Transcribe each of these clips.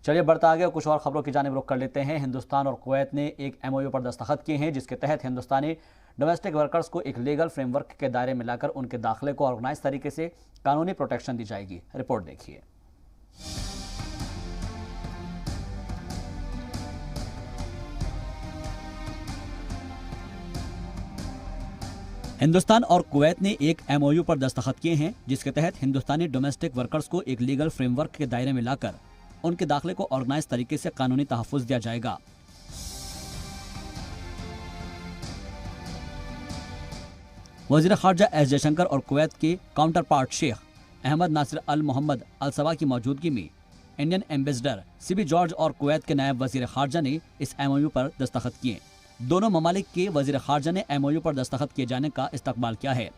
چلیے بڑھتا آگے کچھ اور خبروں کی جانب رخ کر لیتے ہیں۔ ہندوستان اور کویت نے ایک MOU پر دستخط کیے ہیں جس کے تحت ہندوستانی ڈومیسٹک ورکرز کو ایک لیگل فریم ورک کے دائرے میں لا کر ان کے داخلے کو آرگنائز طریقے سے قانونی پروٹیکشن دی جائے گی۔ رپورٹ دیکھیے۔ ہندوستان اور کویت نے ایک MOU پر دستخط کیے ہیں جس کے تحت ہندوستانی ڈومیسٹک ورکرز کو ایک لیگل فریم ورک کے دائرے میں لا کر ان کے داخلے کو آرگنائز طریقے سے قانونی تحفظ دیا جائے گا۔ وزیر خارجہ ایس جے شنکر اور کویت کے کاؤنٹر پارٹ شیخ احمد ناصر ال محمد الصباح کی موجودگی میں انڈین ایمبیسڈر CB جارج اور کویت کے نائب وزیر خارجہ نے اس MOU پر دستخط کیے۔ دونوں ممالک کے وزیر خارجہ نے MOU پر دستخط کیے جانے کا استقبال کیا ہے۔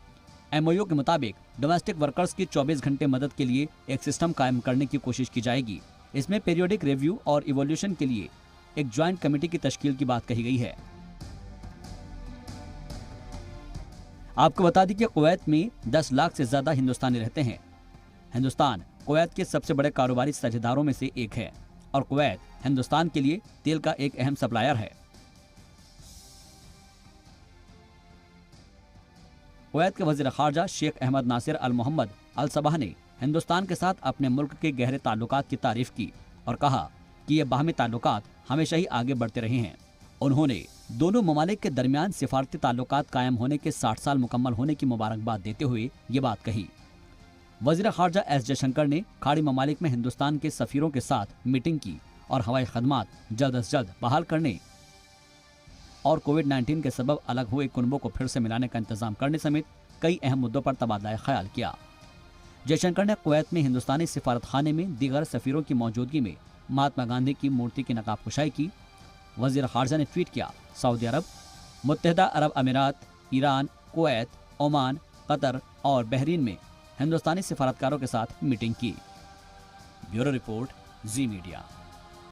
MOU کے مطابق ڈومیسٹک ورکرز کی 24 گھنٹے مدد کے لیے ایک سسٹم قائم کرنے کی کوشش کی جائے گی۔ اس میں پیریوڈک ریویو اور ایولیوشن کے لیے ایک جوائنٹ کمیٹی کی تشکیل کی بات کہی گئی ہے۔ آپ کو بتا دیں کہ کویت میں 10 لاکھ سے زیادہ ہندوستانی رہتے ہیں۔ ہندوستان کویت کے سب سے بڑے کاروباری ساجھ داروں میں سے ایک ہے اور کویت ہندوستان کے لیے تیل کا ایک اہم سپلائر ہے۔ کویت کے وزیر خارجہ شیخ احمد ناصر ال محمد الصباح نے ہندوستان کے ساتھ اپنے ملک کے گہرے تعلقات کی تعریف کی اور کہا کہ یہ باہمی تعلقات ہمیشہ ہی آگے بڑھتے رہے ہیں۔ انہوں نے دونوں ممالک کے درمیان سفارتی تعلقات قائم ہونے کے 60 سال مکمل ہونے کی مبارکباد دیتے ہوئے یہ بات کہی۔ وزیر خارجہ ایس جے شنکر نے کھاڑی ممالک میں ہندوستان کے سفیروں کے ساتھ میٹنگ کی اور ہوائی خدمات جلد از جلد بحال کرنے اور کووڈ-19 کے سبب الگ ہوئے کنبوں کو پھر سے ملانے کا انتظام کرنے سمیت کئی اہم مدوں پر تبادلہ خیال کیا۔ جے شنکر نے کویت میں ہندوستانی سفارت خانے میں دیگر سفیروں کی موجودگی میں مہاتما گاندھی کی مورتی کی نقاب کشائی کی۔ وزیر خارجہ نے ٹویٹ کیا، سعودی عرب، متحدہ عرب امارات، ایران، کویت، عمان، قطر اور بحرین میں ہندوستانی سفارتکاروں کے ساتھ میٹنگ کی۔ بیورو رپورٹ، زی میڈیا۔